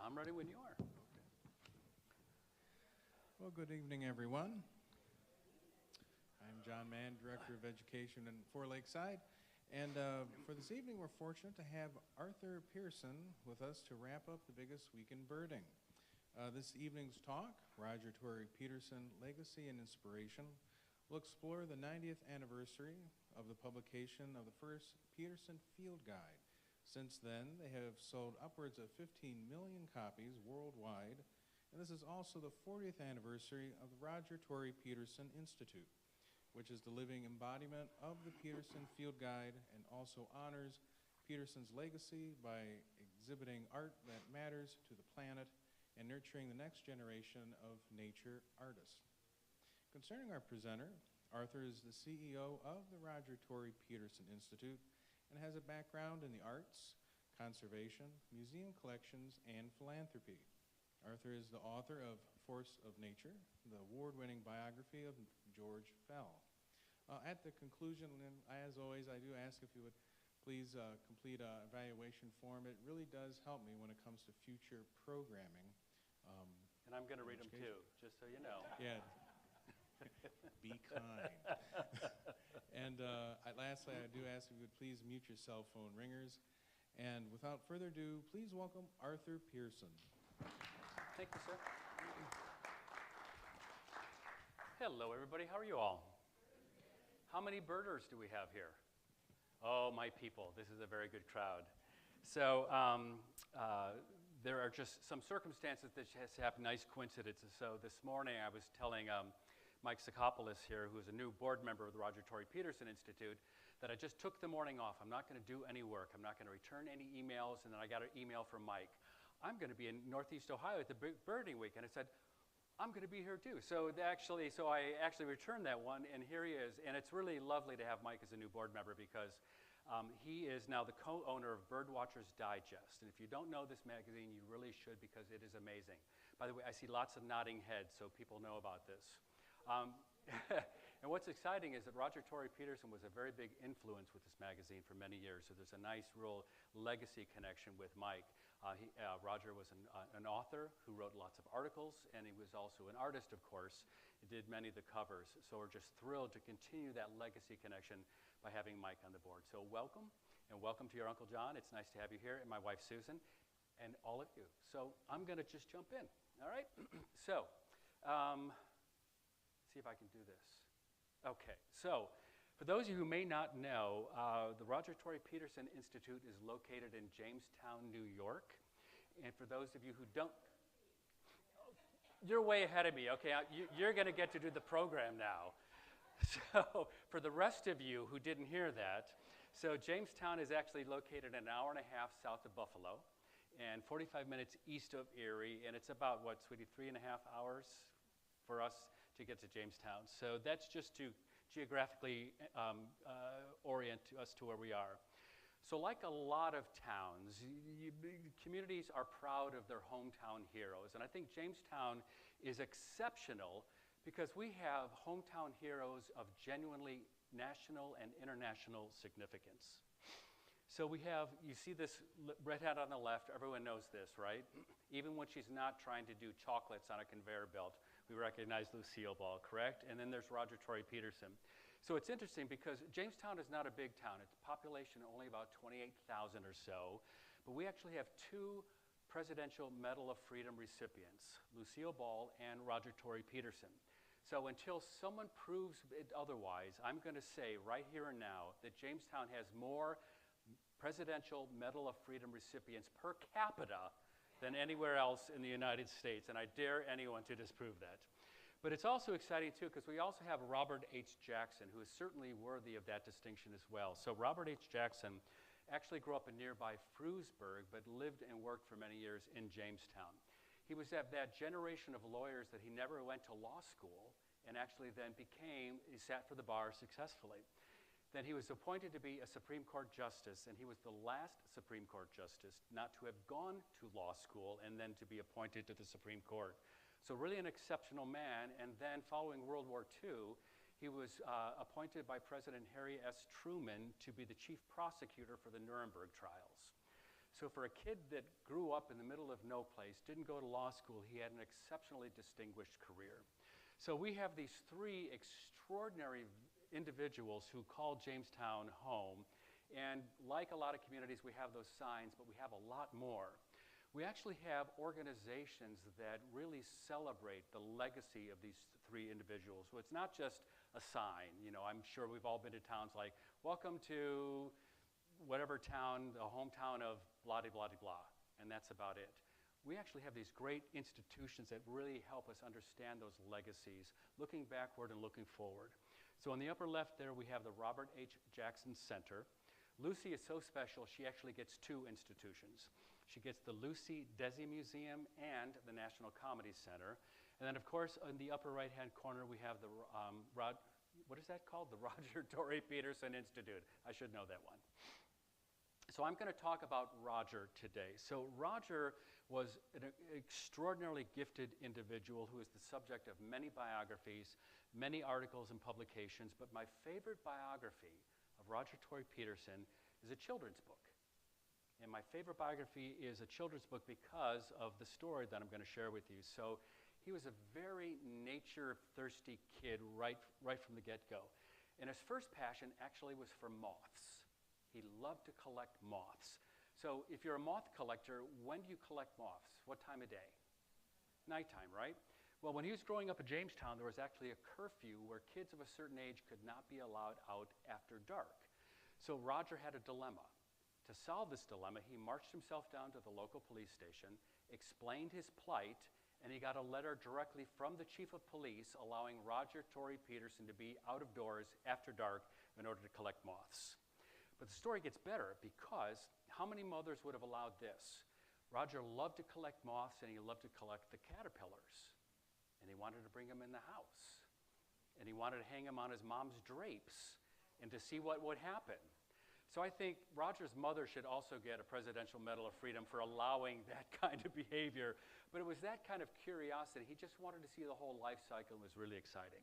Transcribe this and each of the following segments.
I'm ready when you are. Well, good evening, everyone. I'm John Mann, Director of Education for Lakeside. And for this evening, we're fortunate to have Arthur Pearson with us to wrap up the biggest week in birding. This evening's talk, Roger Tory Peterson, Legacy and Inspiration, will explore the 90th anniversary of the publication of the first Peterson Field Guide. Since then, they have sold upwards of 15 million copies worldwide, and this is also the 40th anniversary of the Roger Tory Peterson Institute, which is the living embodiment of the Peterson Field Guide and also honors Peterson's legacy by exhibiting art that matters to the planet and nurturing the next generation of nature artists. Concerning our presenter, Arthur is the CEO of the Roger Tory Peterson Institute and has a background in the arts, conservation, museum collections, and philanthropy. Arthur is the author of Force of Nature, the award-winning biography of George Fell. At the conclusion, and as always, I do ask if you would please complete an evaluation form. It really does help me when it comes to future programming. And I'm going to read them too, just so you know. Yeah. Be kind. And lastly, I do ask if you would please mute your cell phone ringers. And without further ado, please welcome Arthur Pearson. Thank you, sir. Hello, everybody. How are you all? How many birders do we have here? Oh, my people. This is a very good crowd. So there are just some circumstances that has happened, nice coincidences. So this morning I was telling Mike Sakopoulos here, who's a new board member of the Roger Tory Peterson Institute, that I just took the morning off. I'm not going to do any work. I'm not going to return any emails. And then I got an email from Mike. I'm going to be in Northeast Ohio at the birding week. And I said, I'm going to be here too. So I actually returned that one, and here he is. And it's really lovely to have Mike as a new board member because he is now the co-owner of Birdwatchers Digest. And if you don't know this magazine, you really should because it is amazing. By the way, I see lots of nodding heads, so people know about this. And what's exciting is that Roger Tory Peterson was a very big influence with this magazine for many years, so there's a nice real legacy connection with Mike. Roger was an author who wrote lots of articles, and he was also an artist, of course. He did many of the covers, so we're just thrilled to continue that legacy connection by having Mike on the board. So welcome, and welcome to your Uncle John. It's nice to have you here, and my wife Susan, and all of you. So I'm going to just jump in, all right? So, see if I can do this. Okay, so for those of you who may not know, the Roger Tory Peterson Institute is located in Jamestown, New York. And for those of you who don't, you're way ahead of me, okay? You're going to get to do the program now. So for the rest of you who didn't hear that, so Jamestown is actually located an hour and a half south of Buffalo and 45 minutes east of Erie, and it's about, what, sweetie, 3.5 hours for us to get to Jamestown. So that's just to geographically orient us to where we are. So like a lot of towns, communities are proud of their hometown heroes. And I think Jamestown is exceptional because we have hometown heroes of genuinely national and international significance. So we have, you see this redhead on the left, everyone knows this, right? Even when she's not trying to do chocolates on a conveyor belt, we recognize Lucille Ball, correct? And then there's Roger Tory Peterson. So it's interesting because Jamestown is not a big town. It's population only about 28,000 or so, but we actually have 2 Presidential Medal of Freedom recipients, Lucille Ball and Roger Tory Peterson. So until someone proves it otherwise, I'm going to say right here and now that Jamestown has more Presidential Medal of Freedom recipients per capita than anywhere else in the United States, and I dare anyone to disprove that. But it's also exciting too because we also have Robert H. Jackson, who is certainly worthy of that distinction as well. So Robert H. Jackson actually grew up in nearby Frewsburg, but lived and worked for many years in Jamestown. He was of that generation of lawyers that he never went to law school and actually then he sat for the bar successfully. Then he was appointed to be a Supreme Court justice, and he was the last Supreme Court justice not to have gone to law school and then to be appointed to the Supreme Court. So really an exceptional man, and then following World War II, he was appointed by President Harry S. Truman to be the chief prosecutor for the Nuremberg trials. So for a kid that grew up in the middle of no place, didn't go to law school, he had an exceptionally distinguished career. So we have these three extraordinary individuals who call Jamestown home. And like a lot of communities, we have those signs, but we have a lot more. We actually have organizations that really celebrate the legacy of these three individuals. So it's not just a sign. You know, I'm sure we've all been to towns like, welcome to whatever town, the hometown of blah, blah, blah, blah, and that's about it. We actually have these great institutions that really help us understand those legacies, looking backward and looking forward. So on the upper left there, we have the Robert H. Jackson Center. Lucy is so special, she actually gets two institutions. She gets the Lucy Desi Museum and the National Comedy Center. And then, of course, in the upper right-hand corner, we have the, what is that called? The Roger Tory Peterson Institute. I should know that one. So I'm going to talk about Roger today. So Roger was an extraordinarily gifted individual who is the subject of many biographies, many articles and publications, but my favorite biography of Roger Tory Peterson is a children's book. And my favorite biography is a children's book because of the story that I'm going to share with you. So he was a very nature-thirsty kid right from the get-go. And his first passion actually was for moths. He loved to collect moths. So if you're a moth collector, when do you collect moths? What time of day? Nighttime, right? Well, when he was growing up in Jamestown, there was actually a curfew where kids of a certain age could not be allowed out after dark. So Roger had a dilemma. To solve this dilemma, he marched himself down to the local police station, explained his plight, and he got a letter directly from the chief of police allowing Roger Tory Peterson to be out of doors after dark in order to collect moths. But the story gets better because how many mothers would have allowed this? Roger loved to collect moths and he loved to collect the caterpillars. And he wanted to bring them in the house. And he wanted to hang them on his mom's drapes and to see what would happen. So I think Roger's mother should also get a Presidential Medal of Freedom for allowing that kind of behavior. But it was that kind of curiosity. He just wanted to see the whole life cycle and it was really exciting.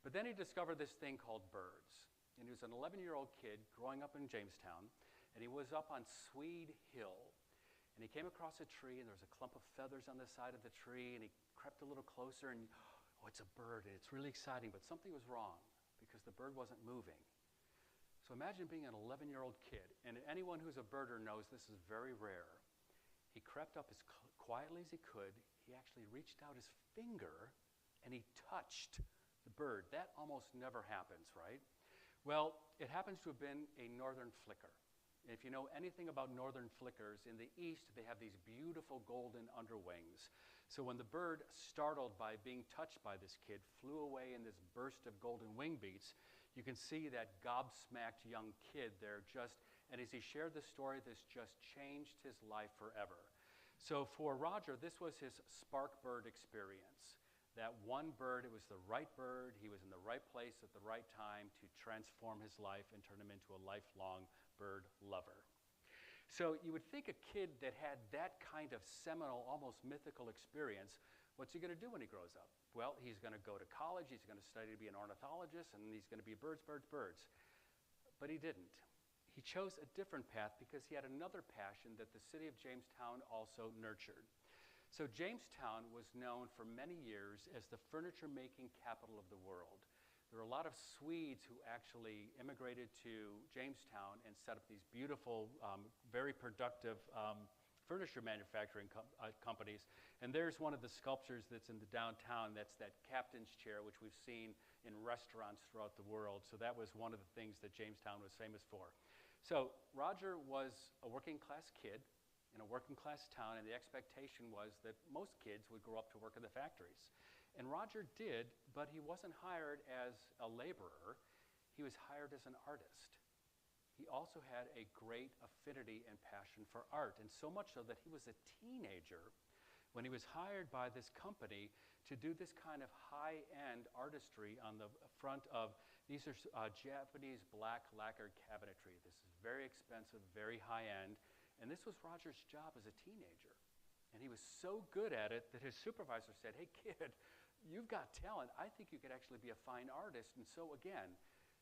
But then he discovered this thing called birds. And he was an 11-year-old kid growing up in Jamestown. And he was up on Swede Hill. And he came across a tree and there was a clump of feathers on the side of the tree. And he crept a little closer and, oh, it's a bird. And it's really exciting. But something was wrong because the bird wasn't moving. So imagine being an 11-year-old kid, and anyone who's a birder knows this is very rare. He crept up as quietly as he could. He actually reached out his finger, and he touched the bird. That almost never happens, right? Well, it happens to have been a northern flicker. And if you know anything about northern flickers, in the east they have these beautiful golden underwings. So when the bird, startled by being touched by this kid, flew away in this burst of golden wing beats, you can see that gobsmacked young kid there and as he shared the story, this just changed his life forever. So for Roger, this was his spark bird experience. That one bird, it was the right bird, he was in the right place at the right time to transform his life and turn him into a lifelong bird lover. So you would think a kid that had that kind of seminal, almost mythical experience, what's he going to do when he grows up? Well, he's going to go to college, he's going to study to be an ornithologist, and he's going to be birds, birds, birds. But he didn't. He chose a different path because he had another passion that the city of Jamestown also nurtured. So Jamestown was known for many years as the furniture-making capital of the world. There were a lot of Swedes who actually immigrated to Jamestown and set up these beautiful, very productive furniture manufacturing companies. And there's one of the sculptures that's in the downtown. That's that captain's chair, which we've seen in restaurants throughout the world. So that was one of the things that Jamestown was famous for. So Roger was a working class kid in a working class town, and the expectation was that most kids would grow up to work in the factories. And Roger did, but he wasn't hired as a laborer. He was hired as an artist. He also had a great affinity and passion for art, and so much so that he was a teenager when he was hired by this company to do this kind of high-end artistry on the front of, these are Japanese black lacquered cabinetry. This is very expensive, very high-end, and this was Roger's job as a teenager. And he was so good at it that his supervisor said, hey kid, you've got talent. I think you could actually be a fine artist. And so again,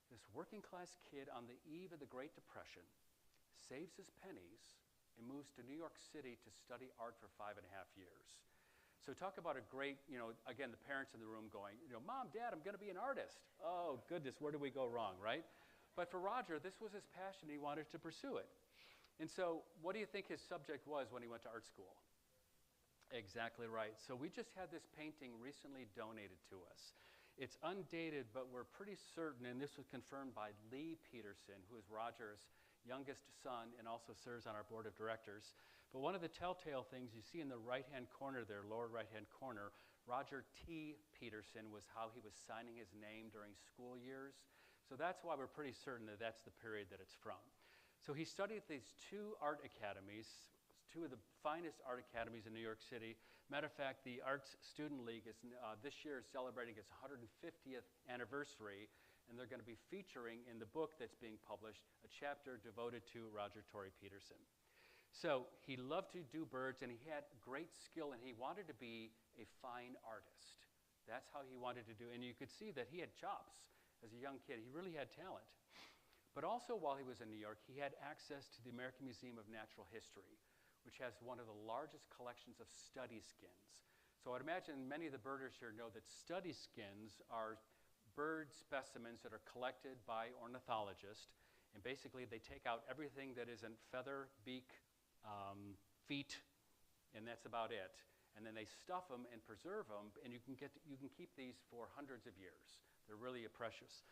this working class kid on the eve of the Great Depression saves his pennies and moves to New York City to study art for 5.5 years. So talk about a great, again, the parents in the room going, Mom, Dad, I'm going to be an artist. Oh, goodness, where do we go wrong, right? But for Roger, this was his passion. He wanted to pursue it. And so what do you think his subject was when he went to art school? Exactly right. So we just had this painting recently donated to us. It's undated, but we're pretty certain, and this was confirmed by Lee Peterson, who is Roger's youngest son and also serves on our board of directors. But one of the telltale things you see in the right-hand corner there, lower right-hand corner, Roger T. Peterson was how he was signing his name during school years. So that's why we're pretty certain that that's the period that it's from. So he studied at these two art academies, two of the finest art academies in New York City. Matter of fact, the Arts Student League is this year is celebrating its 150th anniversary, and they're going to be featuring in the book that's being published a chapter devoted to Roger Tory Peterson. So he loved to do birds, and he had great skill, and he wanted to be a fine artist. That's how he wanted to do, and you could see that he had chops as a young kid. He really had talent. But also while he was in New York, he had access to the American Museum of Natural History, which has one of the largest collections of study skins. So I'd imagine many of the birders here know that study skins are bird specimens that are collected by ornithologists, and basically they take out everything that isn't feather, beak, feet, and that's about it. And then they stuff them and preserve them, and you can keep these for hundreds of years. They're really a precious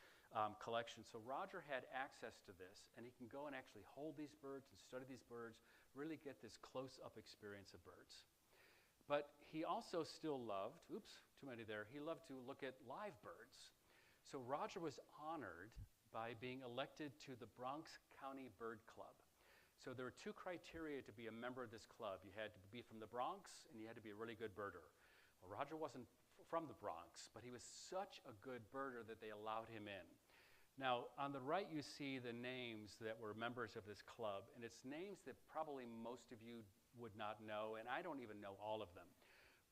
collection. So Roger had access to this, and he can go and actually hold these birds and study these birds, really get this close-up experience of birds. But he also still loved, oops, too many there, he loved to look at live birds. So Roger was honored by being elected to the Bronx County Bird Club. So there were two criteria to be a member of this club. You had to be from the Bronx, and you had to be a really good birder. Well, Roger wasn't from the Bronx, but he was such a good birder that they allowed him in. Now, on the right, you see the names that were members of this club, and it's names that probably most of you would not know, and I don't even know all of them.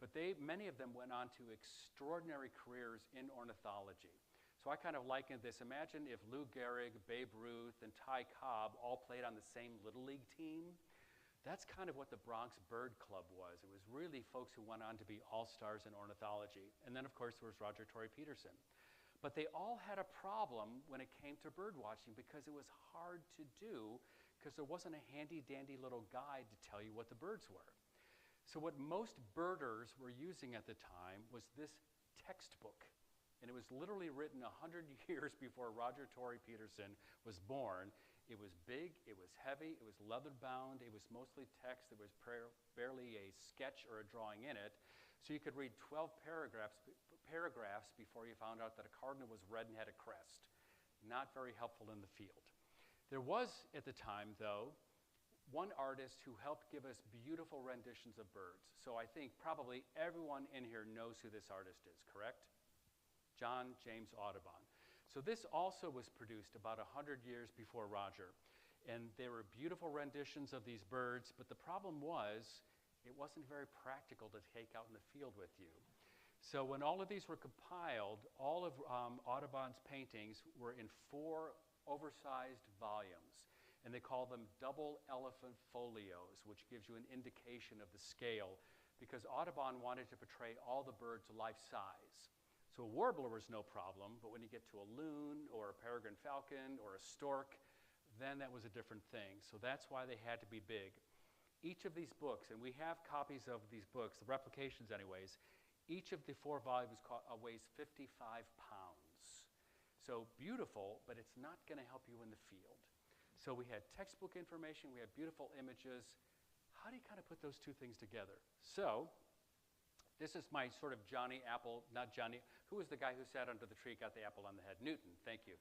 But many of them went on to extraordinary careers in ornithology. So I kind of likened this. Imagine if Lou Gehrig, Babe Ruth, and Ty Cobb all played on the same Little League team. That's kind of what the Bronx Bird Club was. It was really folks who went on to be all-stars in ornithology. And then, of course, there was Roger Tory Peterson. But they all had a problem when it came to bird watching because it was hard to do because there wasn't a handy-dandy little guide to tell you what the birds were. So what most birders were using at the time was this textbook. And it was literally written 100 years before Roger Tory Peterson was born. It was big, it was heavy, it was leather-bound, it was mostly text, there was barely a sketch or a drawing in it. So you could read 12 paragraphs before you found out that a cardinal was red and had a crest. Not very helpful in the field. There was, at the time, though, one artist who helped give us beautiful renditions of birds. So I think probably everyone in here knows who this artist is, correct? John James Audubon. So this also was produced about 100 years before Roger. And there were beautiful renditions of these birds, but the problem was it wasn't very practical to take out in the field with you. So when all of these were compiled, all of Audubon's paintings were in 4 oversized volumes. And they call them double elephant folios, which gives you an indication of the scale, because Audubon wanted to portray all the birds life size. So a warbler was no problem, but when you get to a loon or a peregrine falcon or a stork, then that was a different thing. So that's why they had to be big. Each of these books, and we have copies of these books, the replications anyways, each of the 4 volumes weighs 55 pounds. So beautiful, but it's not going to help you in the field. So we had textbook information, we had beautiful images. How do you kind of put those two things together? So this is my sort of Johnny Apple, not Johnny, who was the guy who sat under the tree, got the apple on the head? Newton, thank you.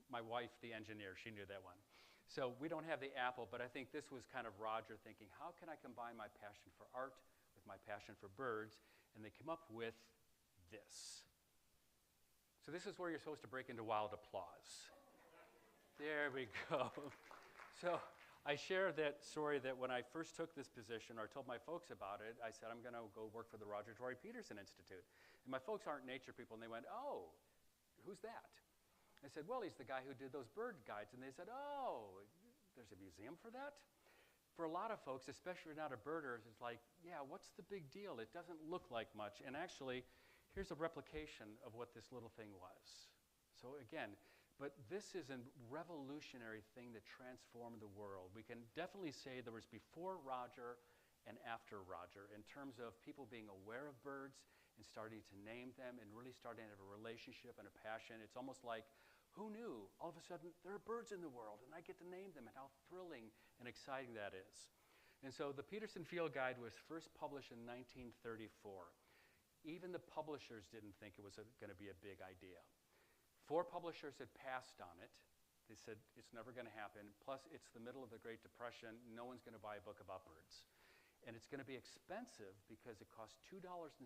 My wife, the engineer, she knew that one. So we don't have the apple, but I think this was kind of Roger thinking, how can I combine my passion for art with my passion for birds? And they came up with this. So this is where you're supposed to break into wild applause. There we go. So I share that story that when I first took this position, or I told my folks about it, I said, I'm going to go work for the Roger Tory Peterson Institute. And my folks aren't nature people, and they went, oh, who's that? I said, well, he's the guy who did those bird guides. And they said, oh, there's a museum for that? for a lot of folks, especially if you're not a birder, it's like, yeah, what's the big deal? It doesn't look like much. And actually, here's a replication of what this little thing was. So again, but this is a revolutionary thing that transformed the world. We can definitely say there was before Roger and after Roger in terms of people being aware of birds and starting to name them and really starting to have a relationship and a passion. It's almost like, who knew? All of a sudden, there are birds in the world, and I get to name them, and how thrilling and exciting that is. And so the Peterson Field Guide was first published in 1934. Even the publishers didn't think it was going to be a big idea. 4 publishers had passed on it. They said, it's never going to happen. Plus, it's the middle of the Great Depression. No one's going to buy a book about birds. And it's going to be expensive because it costs $2.75.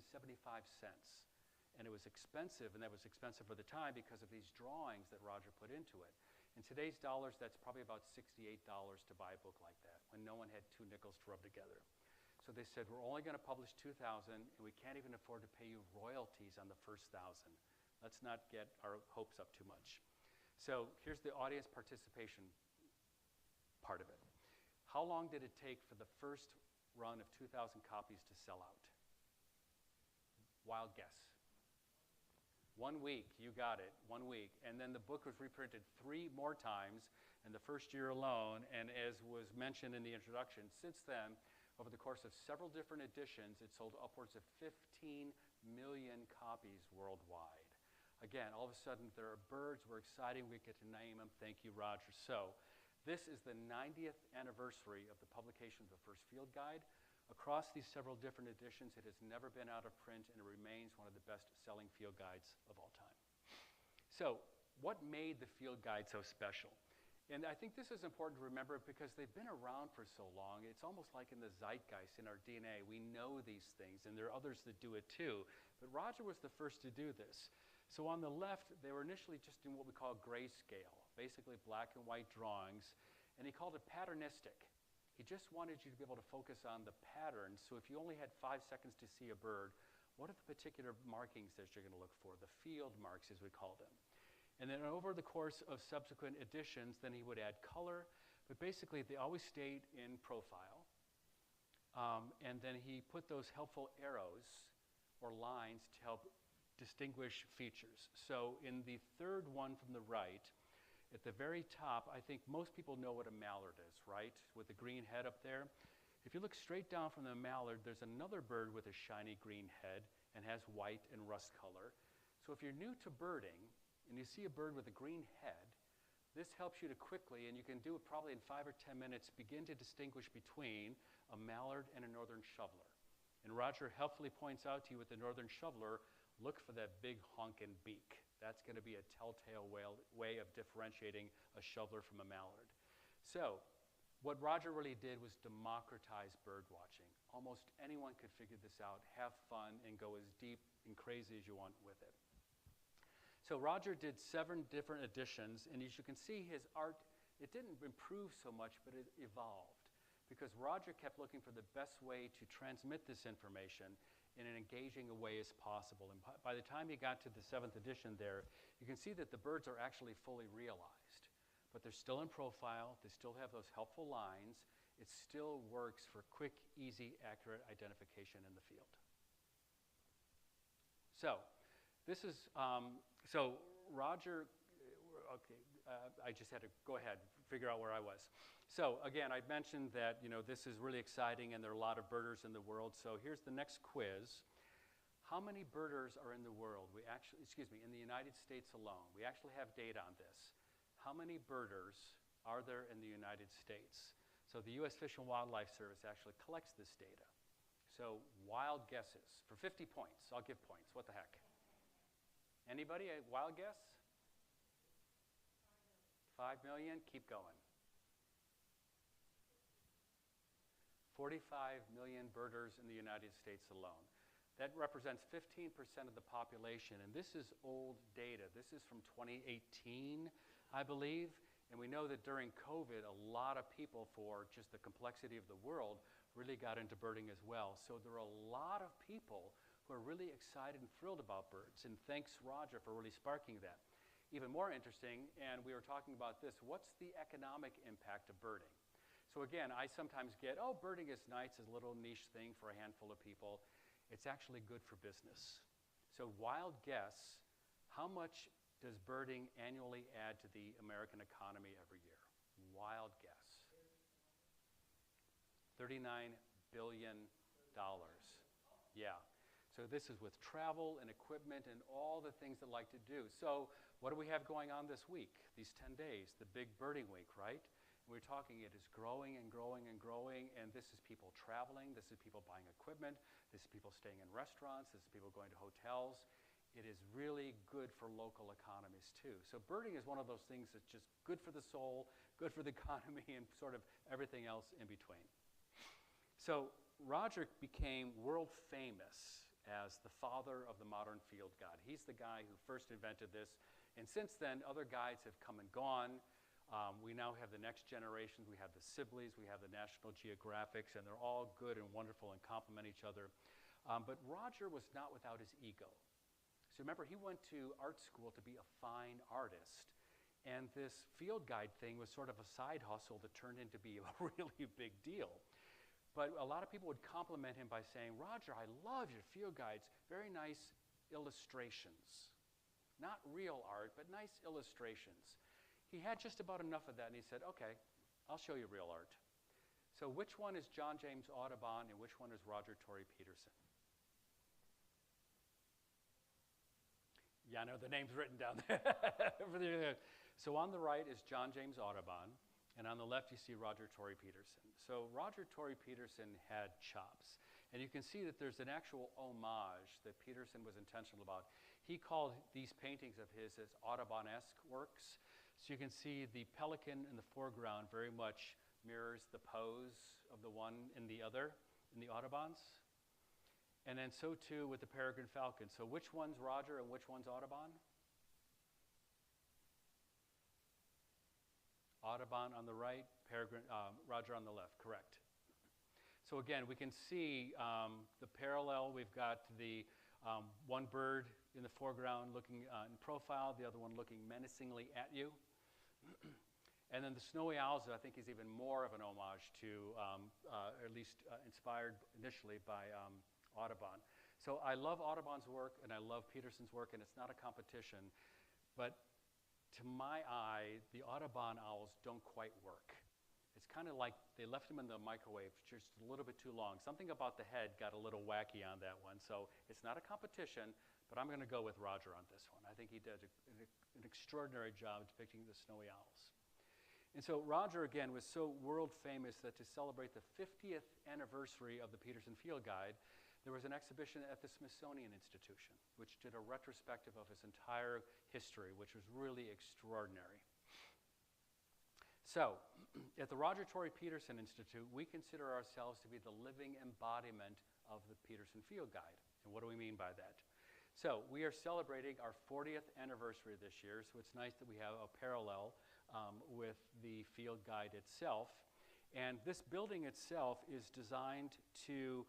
And it was expensive, and that was expensive for the time because of these drawings that Roger put into it. In today's dollars, that's probably about $68 to buy a book like that, when no one had 2 nickels to rub together. So they said, we're only going to publish 2,000, and we can't even afford to pay you royalties on the first 1,000. Let's not get our hopes up too much. So here's the audience participation part of it. How long did it take for the first run of 2,000 copies to sell out? Wild guess. 1 week, you got it, 1 week. And then the book was reprinted 3 more times in the first year alone, and as was mentioned in the introduction, since then, over the course of several different editions, it sold upwards of 15 million copies worldwide. Again, all of a sudden, there are birds, we're excited, we get to name them. Thank you, Roger. So, this is the 90th anniversary of the publication of the first field guide. Across these several different editions, it has never been out of print, and it remains one of the best-selling field guides of all time. So, what made the field guide so special? And I think this is important to remember because they've been around for so long. It's almost like in the zeitgeist, in our DNA. We know these things, and there are others that do it too. But Roger was the first to do this. So on the left, they were initially just in what we call grayscale, basically black and white drawings, and he called it patternistic. He just wanted you to be able to focus on the patterns. So if you only had 5 seconds to see a bird, what are the particular markings that you're going to look for? The field marks, as we call them. And then over the course of subsequent editions, then he would add color, but basically they always stayed in profile. And then he put those helpful arrows or lines to help distinguish features. So in the third one from the right, at the very top, I think most people know what a mallard is, right? With the green head up there. If you look straight down from the mallard, there's another bird with a shiny green head and has white and rust color. So if you're new to birding, and you see a bird with a green head, this helps you to quickly, and you can do it probably in 5 or 10 minutes, begin to distinguish between a mallard and a northern shoveler. And Roger helpfully points out to you with the northern shoveler, look for that big honkin' beak. That's going to be a telltale way of differentiating a shoveler from a mallard. So what Roger really did was democratize bird watching. Almost anyone could figure this out, have fun, and go as deep and crazy as you want with it. So Roger did 7 different editions, and as you can see, his art, it didn't improve so much, but it evolved. Because Roger kept looking for the best way to transmit this information in an engaging a way as possible. And by the time he got to the 7th edition there, you can see that the birds are actually fully realized. But they're still in profile, they still have those helpful lines, it still works for quick, easy, accurate identification in the field. So, this is, so Roger, okay, I just had to go ahead, figure out where I was. So again, I mentioned that, this is really exciting and there are a lot of birders in the world. So here's the next quiz. How many birders are in the world? In the United States alone. We actually have data on this. How many birders are there in the United States? So the U.S. Fish and Wildlife Service actually collects this data. So wild guesses for 50 points. I'll give points. What the heck? Anybody? A wild guess? 5 million? Keep going. 45 million birders in the United States alone. That represents 15% of the population, and this is old data. This is from 2018, I believe, and we know that during COVID, a lot of people, for just the complexity of the world, really got into birding as well. So there are a lot of people who are really excited and thrilled about birds, and thanks, Roger, for really sparking that. Even more interesting, and we were talking about this, what's the economic impact of birding? So again, I sometimes get, oh, birding is nice, it's a little niche thing for a handful of people. It's actually good for business. So wild guess, how much does birding annually add to the American economy every year? Wild guess. $39 billion. Yeah. So this is with travel and equipment and all the things they like to do. So what do we have going on this week, these 10 days? The big birding week, right? We're talking it is growing and growing and growing, and this is people traveling, this is people buying equipment, this is people staying in restaurants, this is people going to hotels. It is really good for local economies too. So birding is one of those things that's just good for the soul, good for the economy, and sort of everything else in between. So Roger became world famous as the father of the modern field guide. He's the guy who first invented this, and since then other guides have come and gone. We now have the next generation. We have the Sibleys, we have the National Geographics, and they're all good and wonderful and complement each other. But Roger was not without his ego. So remember, he went to art school to be a fine artist, and this field guide thing was sort of a side hustle that turned into be a really big deal. But a lot of people would compliment him by saying, Roger, I love your field guides. Very nice illustrations. Not real art, but nice illustrations. He had just about enough of that, and he said, okay, I'll show you real art. So which one is John James Audubon, and which one is Roger Tory Peterson? Yeah, I know the name's written down there. So on the right is John James Audubon, and on the left you see Roger Tory Peterson. So Roger Tory Peterson had chops. And you can see that there's an actual homage that Peterson was intentional about. He called these paintings of his as Audubon-esque works. So you can see the pelican in the foreground very much mirrors the pose of the one in the other, in the Audubons. And then so too with the peregrine falcon. So which one's Roger and which one's Audubon? Audubon on the right, Roger on the left, correct. So again, we can see the parallel. We've got the one bird in the foreground looking in profile, the other one looking menacingly at you. And then the snowy owls, I think, is even more of an homage to, or at least inspired initially by Audubon. So I love Audubon's work and I love Peterson's work, and it's not a competition, but to my eye, the Audubon owls don't quite work. It's kind of like they left them in the microwave just a little bit too long. Something about the head got a little wacky on that one. So it's not a competition, but I'm going to go with Roger on this one. I think he did an extraordinary job depicting the snowy owls. And so Roger, again, was so world famous that to celebrate the 50th anniversary of the Peterson Field Guide, there was an exhibition at the Smithsonian Institution, which did a retrospective of his entire history, which was really extraordinary. So, at the Roger Tory Peterson Institute, we consider ourselves to be the living embodiment of the Peterson Field Guide. And what do we mean by that? So, we are celebrating our 40th anniversary this year, so it's nice that we have a parallel with the field guide itself. And this building itself is designed to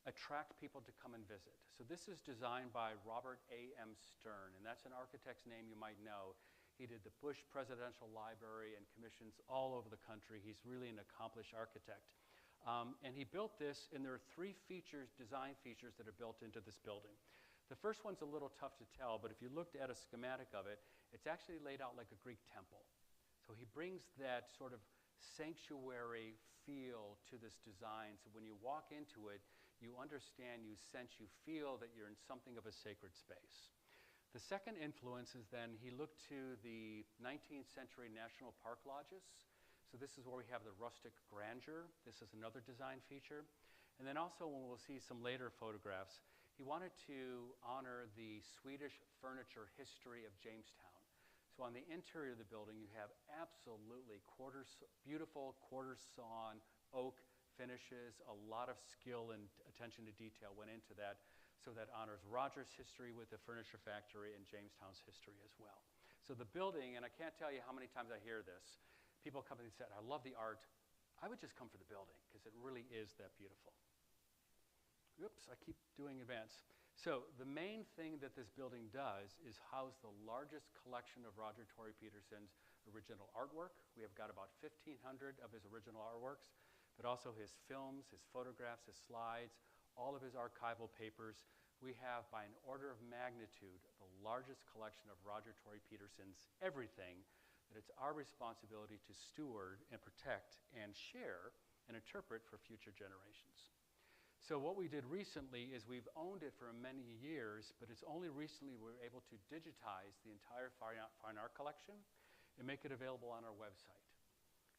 attract people to come and visit. So this is designed by Robert A.M. Stern, and that's an architect's name you might know. He did the Bush Presidential Library and commissions all over the country. He's really an accomplished architect. And he built this, and there are three features, design features that are built into this building. The first one's a little tough to tell, but if you looked at a schematic of it, it's actually laid out like a Greek temple. So he brings that sort of sanctuary feel to this design. So when you walk into it, you understand, you sense, you feel that you're in something of a sacred space. The second influence is then he looked to the 19th century national park lodges. So this is where we have the rustic grandeur. This is another design feature. And then also when we'll see some later photographs, he wanted to honor the Swedish furniture history of Jamestown. So on the interior of the building, you have absolutely beautiful quarter-sawn oak finishes. A lot of skill and attention to detail went into that, so that honors Roger's history with the furniture factory and Jamestown's history as well. So the building, and I can't tell you how many times I hear this, people come and say, I love the art. I would just come for the building, because it really is that beautiful. Oops, I keep doing advance. So the main thing that this building does is house the largest collection of Roger Tory Peterson's original artwork. We have got about 1,500 of his original artworks, but also his films, his photographs, his slides, all of his archival papers. We have, by an order of magnitude, the largest collection of Roger Tory Peterson's everything that it's our responsibility to steward and protect and share and interpret for future generations. So what we did recently is we've owned it for many years, but it's only recently we were able to digitize the entire fine art collection and make it available on our website.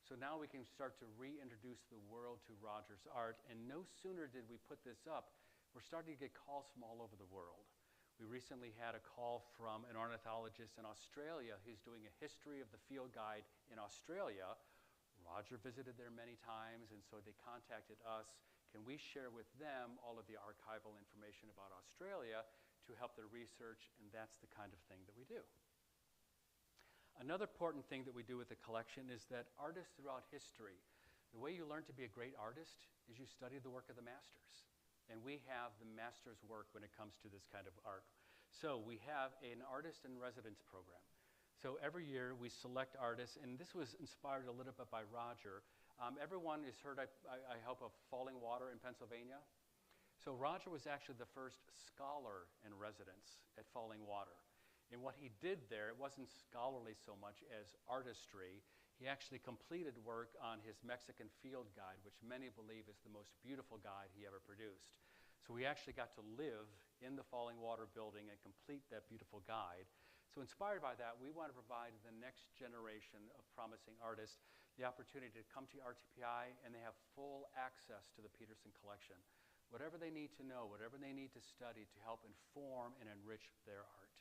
So now we can start to reintroduce the world to Roger's art, and no sooner did we put this up, we're starting to get calls from all over the world. We recently had a call from an ornithologist in Australia who's doing a history of the field guide in Australia. Roger visited there many times, and so they contacted us. Can we share with them all of the archival information about Australia to help their research? And that's the kind of thing that we do. Another important thing that we do with the collection is that artists throughout history, the way you learn to be a great artist is you study the work of the masters. And we have the master's work when it comes to this kind of art. So we have an artist in residence program. So every year we select artists, and this was inspired a little bit by Roger. Everyone has heard, I hope, of Falling Water in Pennsylvania. So Roger was actually the first scholar in residence at Falling Water. And what he did there, it wasn't scholarly so much as artistry. He actually completed work on his Mexican field guide, which many believe is the most beautiful guide he ever produced. So we actually got to live in the Falling Water building and complete that beautiful guide. So inspired by that, we want to provide the next generation of promising artists the opportunity to come to RTPI, and they have full access to the Peterson collection. Whatever they need to know, whatever they need to study to help inform and enrich their art.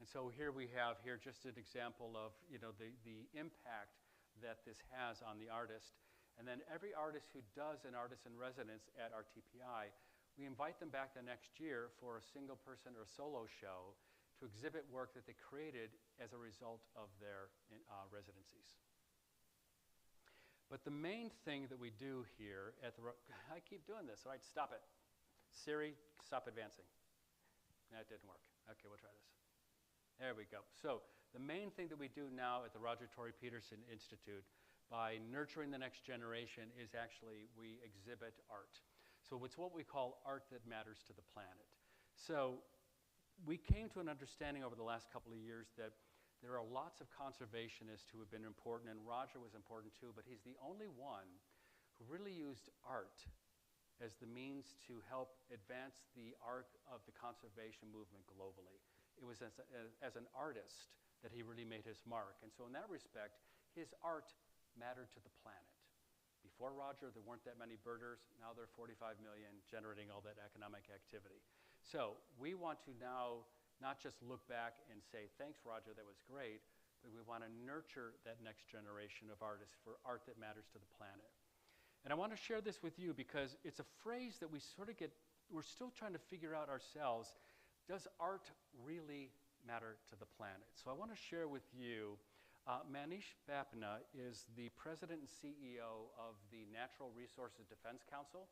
And so here we have just an example of the impact that this has on the artist. And then every artist who does an artist in residence at RTPI, we invite them back the next year for a single person or solo show to exhibit work that they created as a result of their residencies. But the main thing that we do here at the, I keep doing this, all right, stop it. Siri, stop advancing. That didn't work. Okay, we'll try this. There we go. So the main thing that we do now at the Roger Tory Peterson Institute by nurturing the next generation is actually we exhibit art. So it's what we call art that matters to the planet. So we came to an understanding over the last couple of years that there are lots of conservationists who have been important, and Roger was important too, but he's the only one who really used art as the means to help advance the arc of the conservation movement globally. It was as an artist that he really made his mark. And so in that respect, his art mattered to the planet. Before Roger, there weren't that many birders. Now there are 45 million generating all that economic activity. So we want to now not just look back and say, thanks, Roger, that was great, but we want to nurture that next generation of artists for art that matters to the planet. And I want to share this with you because it's a phrase that we sort of we're still trying to figure out ourselves. Does art really matter to the planet? So I want to share with you, Manish Bapna is the president and CEO of the Natural Resources Defense Council.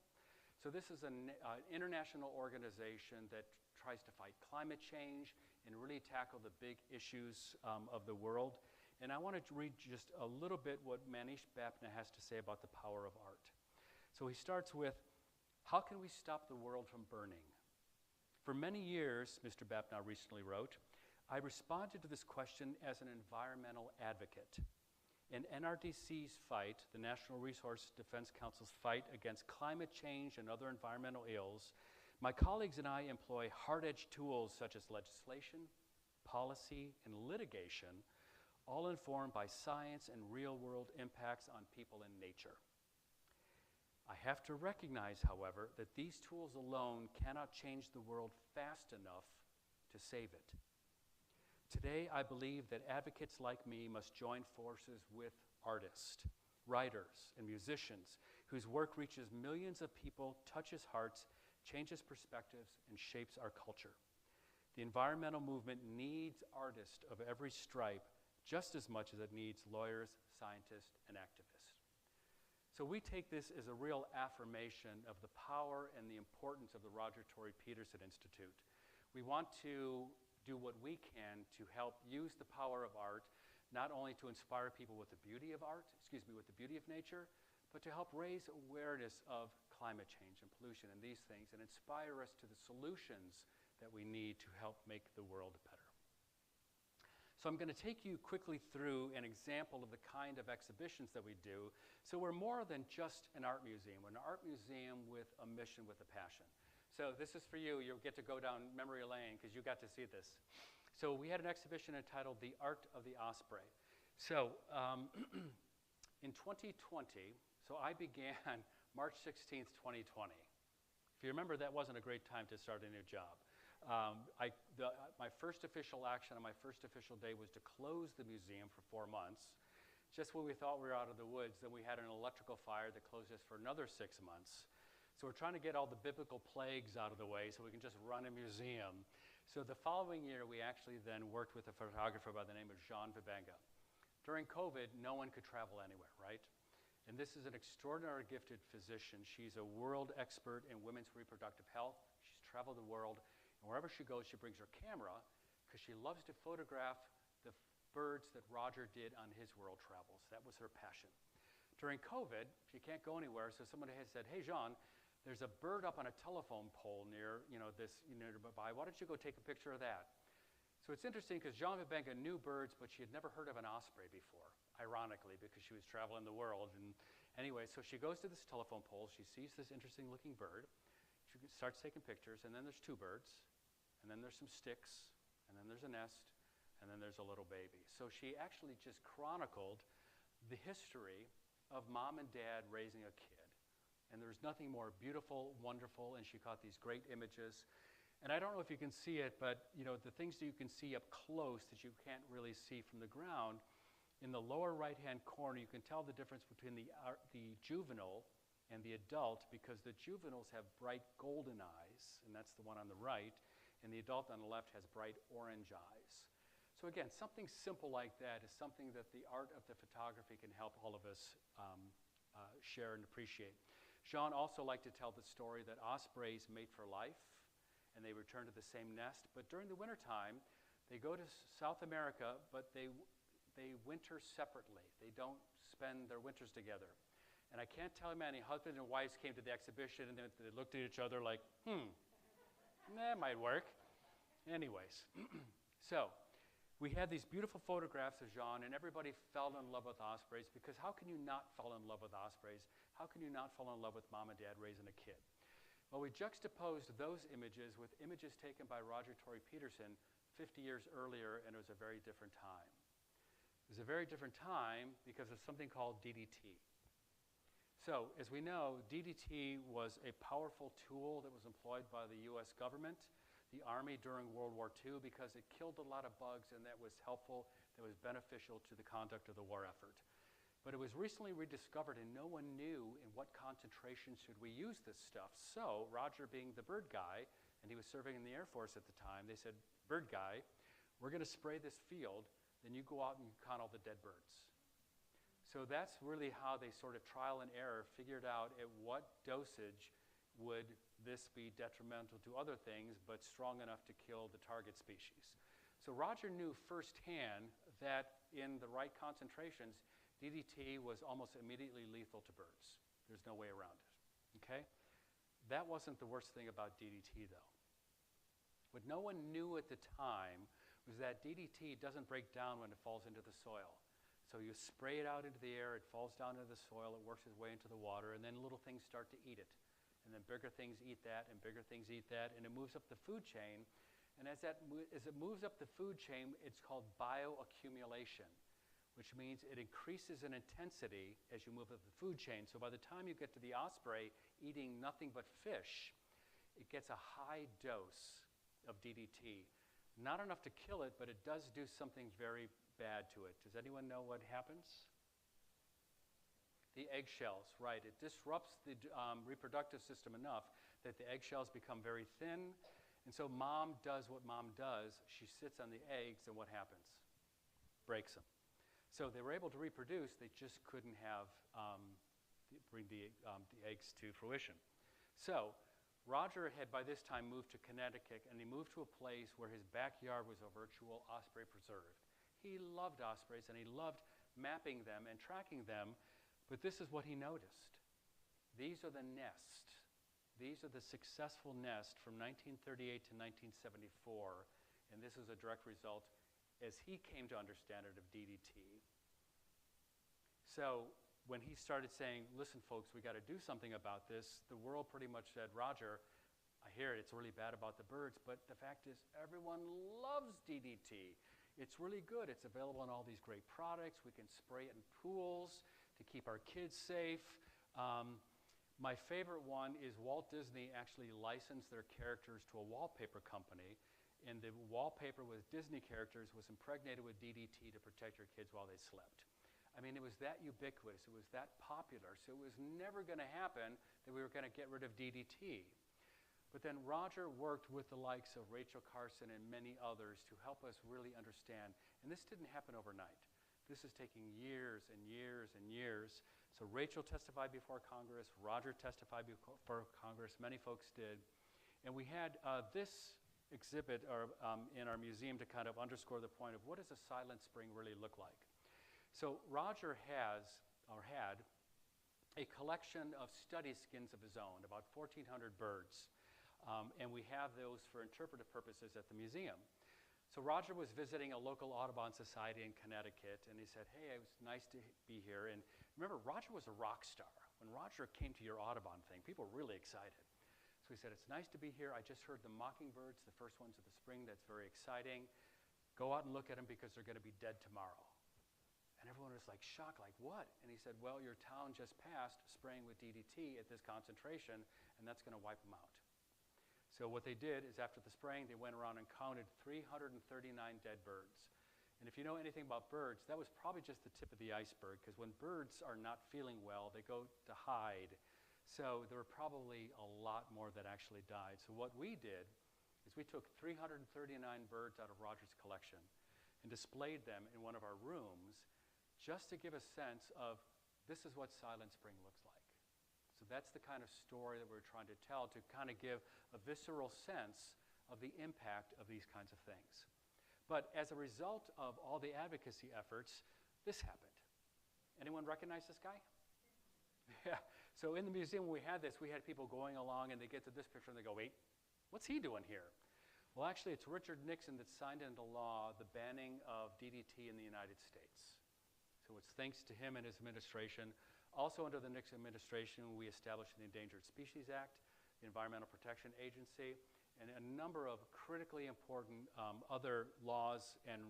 So this is an international organization that tries to fight climate change and really tackle the big issues of the world. And I want to read just a little bit what Manish Bapna has to say about the power of art. So he starts with, how can we stop the world from burning? For many years, Mr. Bapna recently wrote, I responded to this question as an environmental advocate. In NRDC's fight, the National Resource Defense Council's fight against climate change and other environmental ills, my colleagues and I employ hard-edged tools such as legislation, policy, and litigation, all informed by science and real-world impacts on people and nature. I have to recognize, however, that these tools alone cannot change the world fast enough to save it. Today, I believe that advocates like me must join forces with artists, writers, and musicians whose work reaches millions of people, touches hearts, changes perspectives, and shapes our culture. The environmental movement needs artists of every stripe just as much as it needs lawyers, scientists, and activists. So we take this as a real affirmation of the power and the importance of the Roger Tory Peterson Institute. We want to do what we can to help use the power of art, not only to inspire people with the beauty of art, with the beauty of nature, but to help raise awareness of climate change and pollution and these things, and inspire us to the solutions that we need to help make the world better. So I'm going to take you quickly through an example of the kind of exhibitions that we do. So we're more than just an art museum. We're an art museum with a mission, with a passion. So this is for you. You'll get to go down memory lane because you got to see this. So we had an exhibition entitled The Art of the Osprey. So in 2020, so I began March 16th, 2020. If you remember, that wasn't a great time to start a new job. My first official action on my first official day was to close the museum for 4 months. Just when we thought we were out of the woods, then we had an electrical fire that closed us for another 6 months. So we're trying to get all the biblical plagues out of the way so we can just run a museum. So the following year, we actually then worked with a photographer by the name of Jean Vibenga. During COVID, no one could travel anywhere, right? And this is an extraordinary gifted physician. She's a world expert in women's reproductive health. She's traveled the world. And wherever she goes, she brings her camera because she loves to photograph the birds that Roger did on his world travels. That was her passion. During COVID, she can't go anywhere, so somebody has said, hey, Jean, there's a bird up on a telephone pole nearby. Why don't you go take a picture of that? So it's interesting because Jean Vibenga knew birds, but she had never heard of an osprey before, ironically, because she was traveling the world. And anyway, so she goes to this telephone pole. She sees this interesting-looking bird. She starts taking pictures, and then there's 2 birds, and then there's some sticks, and then there's a nest, and then there's a little baby. So she actually just chronicled the history of mom and dad raising a kid. And there's nothing more beautiful, wonderful, and she caught these great images. And I don't know if you can see it, but the things that you can see up close that you can't really see from the ground, in the lower right-hand corner, you can tell the difference between the juvenile and the adult, because the juveniles have bright golden eyes, and that's the one on the right, and the adult on the left has bright orange eyes. So again, something simple like that is something that the art of the photography can help all of us share and appreciate. Jean also liked to tell the story that ospreys mate for life, and they return to the same nest, but during the wintertime, they go to South America, but they winter separately. They don't spend their winters together. And I can't tell you how many husbands and wives came to the exhibition and they looked at each other like, that might work. Anyways, so we had these beautiful photographs of Jean, and everybody fell in love with ospreys, because how can you not fall in love with ospreys? How can you not fall in love with mom and dad raising a kid? Well, we juxtaposed those images with images taken by Roger Tory Peterson 50 years earlier, and it was a very different time. It was a very different time because of something called DDT. So, as we know, DDT was a powerful tool that was employed by the US government, the Army during World War II, because it killed a lot of bugs, and that was helpful, that was beneficial to the conduct of the war effort. But it was recently rediscovered, and no one knew in what concentration should we use this stuff. So Roger, being the bird guy, and he was serving in the Air Force at the time, they said, bird guy, we're going to spray this field, then you go out and you count all the dead birds. So that's really how they sort of trial and error figured out at what dosage would this be detrimental to other things, but strong enough to kill the target species. So Roger knew firsthand that in the right concentrations, DDT was almost immediately lethal to birds. There's no way around it, okay? That wasn't the worst thing about DDT, though. What no one knew at the time was that DDT doesn't break down when it falls into the soil. So you spray it out into the air, it falls down into the soil, it works its way into the water, and then little things start to eat it. And then bigger things eat that, and bigger things eat that, and it moves up the food chain. And as it moves up the food chain, it's called bioaccumulation, which means it increases in intensity as you move up the food chain. So by the time you get to the osprey eating nothing but fish, it gets a high dose of DDT. Not enough to kill it, but it does do something very bad to it. Does anyone know what happens? The eggshells, right. It disrupts the reproductive system enough that the eggshells become very thin. And so mom does what mom does. She sits on the eggs, and what happens? Breaks them. So they were able to reproduce, they just couldn't have the eggs to fruition. So Roger had by this time moved to Connecticut, and he moved to a place where his backyard was a virtual osprey preserve. He loved ospreys, and he loved mapping them and tracking them, but this is what he noticed. These are the nest. These are the successful nest from 1938 to 1974, and this is a direct result, as he came to understand it, of DDT. So when he started saying, listen, folks, we got to do something about this, the world pretty much said, Roger, I hear it, it's really bad about the birds, but the fact is everyone loves DDT. It's really good. It's available in all these great products. We can spray it in pools to keep our kids safe. My favorite one is Walt Disney actually licensed their characters to a wallpaper company, and the wallpaper with Disney characters was impregnated with DDT to protect your kids while they slept. I mean, it was that ubiquitous, it was that popular, so it was never going to happen that we were going to get rid of DDT. But then Roger worked with the likes of Rachel Carson and many others to help us really understand, and this didn't happen overnight. This is taking years and years and years. So Rachel testified before Congress, Roger testified before Congress, many folks did. And we had this exhibit in our museum to kind of underscore the point of what does a silent spring really look like. So Roger had a collection of study skins of his own, about 1,400 birds. And we have those for interpretive purposes at the museum. So Roger was visiting a local Audubon society in Connecticut, and he said, hey, it was nice to be here. And remember, Roger was a rock star. When Roger came to your Audubon thing, people were really excited. So he said, it's nice to be here. I just heard the mockingbirds, the first ones of the spring. That's very exciting. Go out and look at them because they're going to be dead tomorrow. And everyone was like shocked, like what? And he said, well, your town just passed spraying with DDT at this concentration, and that's going to wipe them out. So what they did is after the spraying, they went around and counted 339 dead birds. And if you know anything about birds, that was probably just the tip of the iceberg, because when birds are not feeling well, they go to hide. So there were probably a lot more that actually died. So what we did is we took 339 birds out of Roger's collection and displayed them in one of our rooms just to give a sense of this is what Silent Spring looks like. So that's the kind of story that we're trying to tell, to kind of give a visceral sense of the impact of these kinds of things. But as a result of all the advocacy efforts, this happened. Anyone recognize this guy? Yeah. So in the museum when we had this, we had people going along and they get to this picture and they go, wait, what's he doing here? Well, actually, it's Richard Nixon that signed into law the banning of DDT in the United States. So it's thanks to him and his administration. Also under the Nixon administration, we established the Endangered Species Act, the Environmental Protection Agency, and a number of critically important other laws and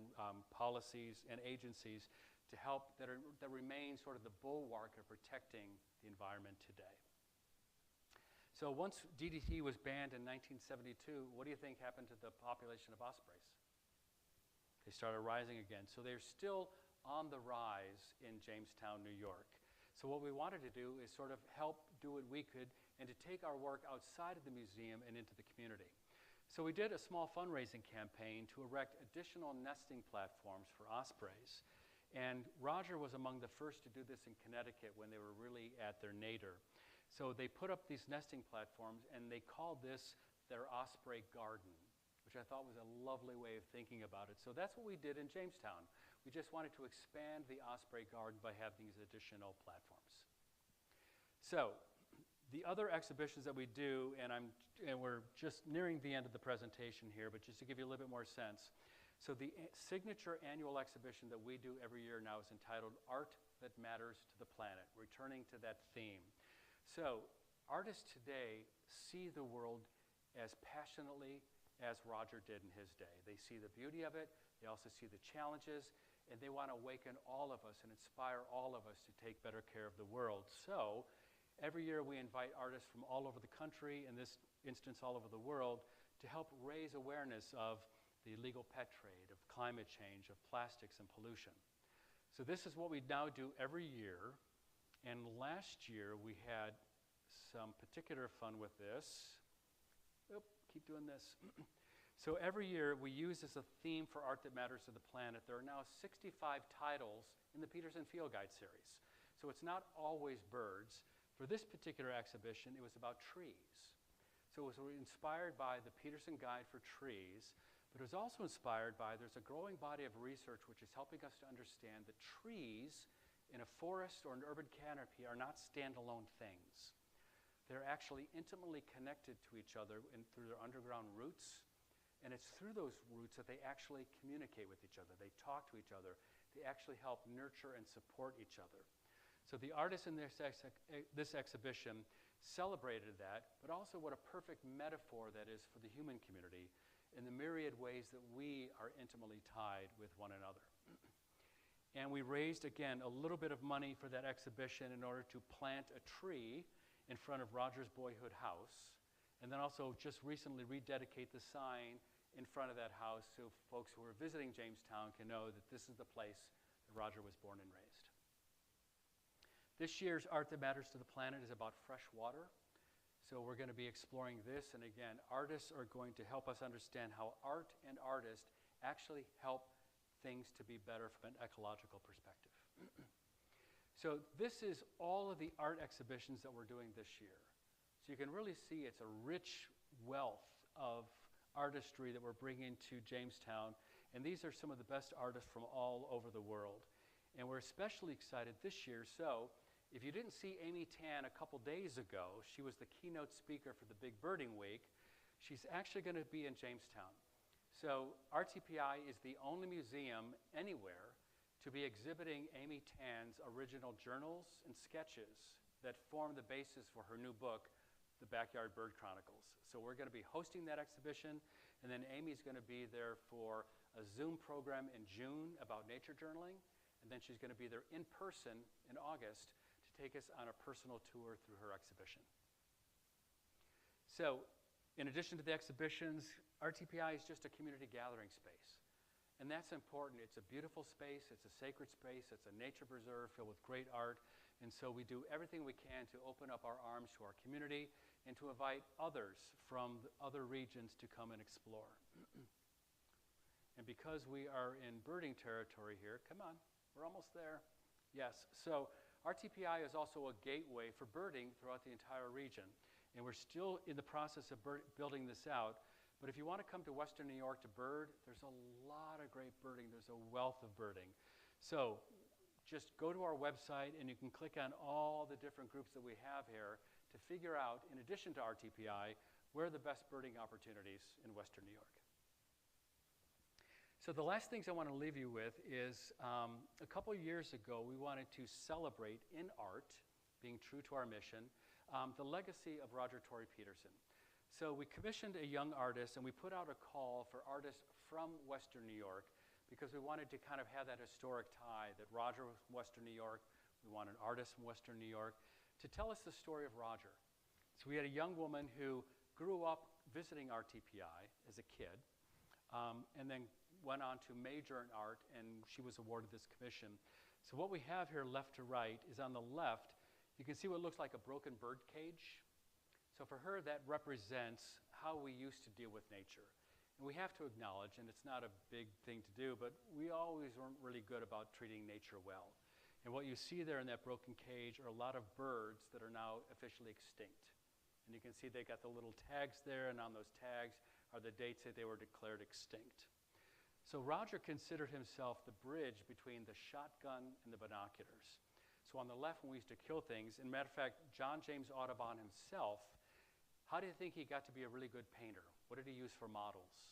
policies and agencies to help that remain sort of the bulwark of protecting the environment today. So once DDT was banned in 1972, what do you think happened to the population of ospreys? They started rising again. So they're still on the rise in Jamestown, New York. So what we wanted to do is sort of help do what we could and to take our work outside of the museum and into the community. So we did a small fundraising campaign to erect additional nesting platforms for ospreys. And Roger was among the first to do this in Connecticut when they were really at their nadir. So they put up these nesting platforms and they called this their osprey garden, which I thought was a lovely way of thinking about it. So that's what we did in Jamestown. We just wanted to expand the osprey garden by having these additional platforms. So the other exhibitions that we do, and we're just nearing the end of the presentation here, but just to give you a little bit more sense. So the signature annual exhibition that we do every year now is entitled Art That Matters to the Planet, returning to that theme. So artists today see the world as passionately as Roger did in his day. They see the beauty of it, they also see the challenges, and they want to awaken all of us and inspire all of us to take better care of the world. So every year we invite artists from all over the country, in this instance all over the world, to help raise awareness of the illegal pet trade, of climate change, of plastics and pollution. So this is what we now do every year, and last year we had some particular fun with this. Oop, keep doing this. So every year we use as a theme for Art That Matters to the Planet. There are now 65 titles in the Peterson Field Guide series. So it's not always birds. For this particular exhibition, it was about trees. So it was inspired by the Peterson Guide for Trees, but it was also inspired by, there's a growing body of research which is helping us to understand that trees in a forest or an urban canopy are not standalone things. They're actually intimately connected to each other through their underground roots, and it's through those roots that they actually communicate with each other. They talk to each other. They actually help nurture and support each other. So the artists in this exhibition celebrated that, but also what a perfect metaphor that is for the human community in the myriad ways that we are intimately tied with one another. And we raised, again, a little bit of money for that exhibition in order to plant a tree in front of Roger's boyhood house, and then also just recently rededicate the sign in front of that house so folks who are visiting Jamestown can know that this is the place that Roger was born and raised. This year's Art That Matters to the Planet is about fresh water. So we're going to be exploring this, and again, artists are going to help us understand how art and artists actually help things to be better from an ecological perspective. So this is all of the art exhibitions that we're doing this year. So you can really see it's a rich wealth of artistry that we're bringing to Jamestown, and these are some of the best artists from all over the world. And we're especially excited this year. So if you didn't see Amy Tan a couple days ago, she was the keynote speaker for the Big Birding Week. She's actually going to be in Jamestown. So RTPI is the only museum anywhere to be exhibiting Amy Tan's original journals and sketches that form the basis for her new book, The Backyard Bird Chronicles. So we're going to be hosting that exhibition, and then Amy's going to be there for a Zoom program in June about nature journaling, and then she's going to be there in person in August to take us on a personal tour through her exhibition. So in addition to the exhibitions, RTPI is just a community gathering space. And that's important. It's a beautiful space, it's a sacred space, it's a nature preserve filled with great art. And so we do everything we can to open up our arms to our community and to invite others from other regions to come and explore. And because we are in birding territory here, come on, we're almost there. Yes, so RTPI is also a gateway for birding throughout the entire region. And we're still in the process of building this out. But if you want to come to Western New York to bird, there's a lot of great birding. There's a wealth of birding. So just go to our website and you can click on all the different groups that we have here to figure out, in addition to RTPI, where are the best birding opportunities in Western New York. So the last things I want to leave you with is a couple years ago, we wanted to celebrate in art, being true to our mission, the legacy of Roger Tory Peterson. So we commissioned a young artist, and we put out a call for artists from Western New York because we wanted to kind of have that historic tie that Roger was from Western New York. We wanted artists from Western New York to tell us the story of Roger. So we had a young woman who grew up visiting RTPI as a kid, and then went on to major in art, and she was awarded this commission. So what we have here left to right is on the left, you can see what looks like a broken bird cage. So for her, that represents how we used to deal with nature. And we have to acknowledge, and it's not a big thing to do, but we always weren't really good about treating nature well. And what you see there in that broken cage are a lot of birds that are now officially extinct. And you can see they got the little tags there, and on those tags are the dates that they were declared extinct. So Roger considered himself the bridge between the shotgun and the binoculars. So on the left, when we used to kill things, and matter of fact, John James Audubon himself, how do you think he got to be a really good painter? What did he use for models?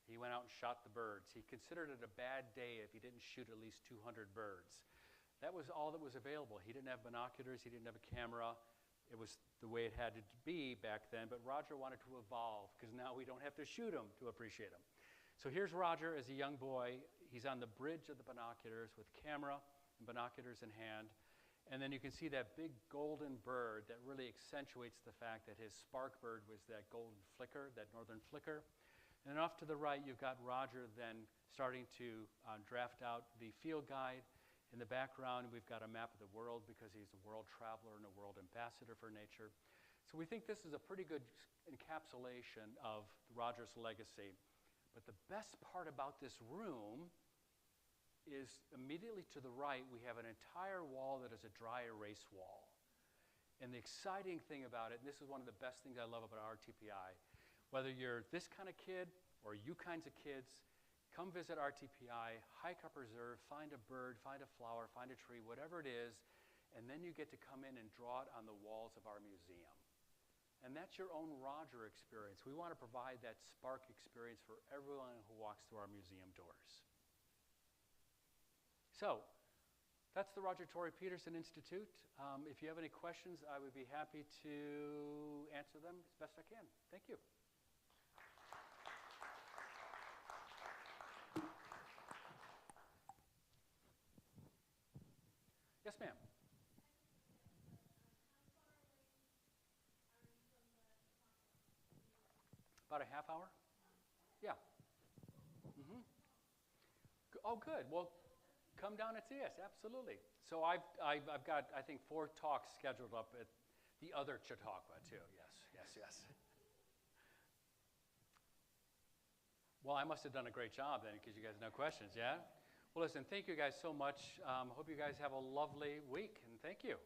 He went out and shot the birds. He considered it a bad day if he didn't shoot at least 200 birds. That was all that was available. He didn't have binoculars, he didn't have a camera. It was the way it had to be back then, but Roger wanted to evolve because now we don't have to shoot him to appreciate him. So here's Roger as a young boy. He's on the bridge of the binoculars with camera and binoculars in hand. And then you can see that big golden bird that really accentuates the fact that his spark bird was that golden flicker, that northern flicker. And then off to the right, you've got Roger then starting to draft out the field guide. In the background, we've got a map of the world because he's a world traveler and a world ambassador for nature. So we think this is a pretty good encapsulation of Roger's legacy. But the best part about this room is immediately to the right, we have an entire wall that is a dry erase wall. And the exciting thing about it, and this is one of the best things I love about RTPI, whether you're this kind of kid or you kinds of kids, come visit RTPI, hike up reserve, find a bird, find a flower, find a tree, whatever it is, and then you get to come in and draw it on the walls of our museum. And that's your own Roger experience. We want to provide that spark experience for everyone who walks through our museum doors. So, that's the Roger Tory Peterson Institute. If you have any questions, I would be happy to answer them as best I can. Thank you. Yes, ma'am. About a half hour? Yeah. Mm-hmm. Oh, good. Well, come down and see us. Absolutely. So I've got, I think, 4 talks scheduled up at the other Chautauqua, too. Yes. Well, I must have done a great job then because you guys have no questions, yeah? Well, listen, thank you guys so much. Hope you guys have a lovely week, and thank you.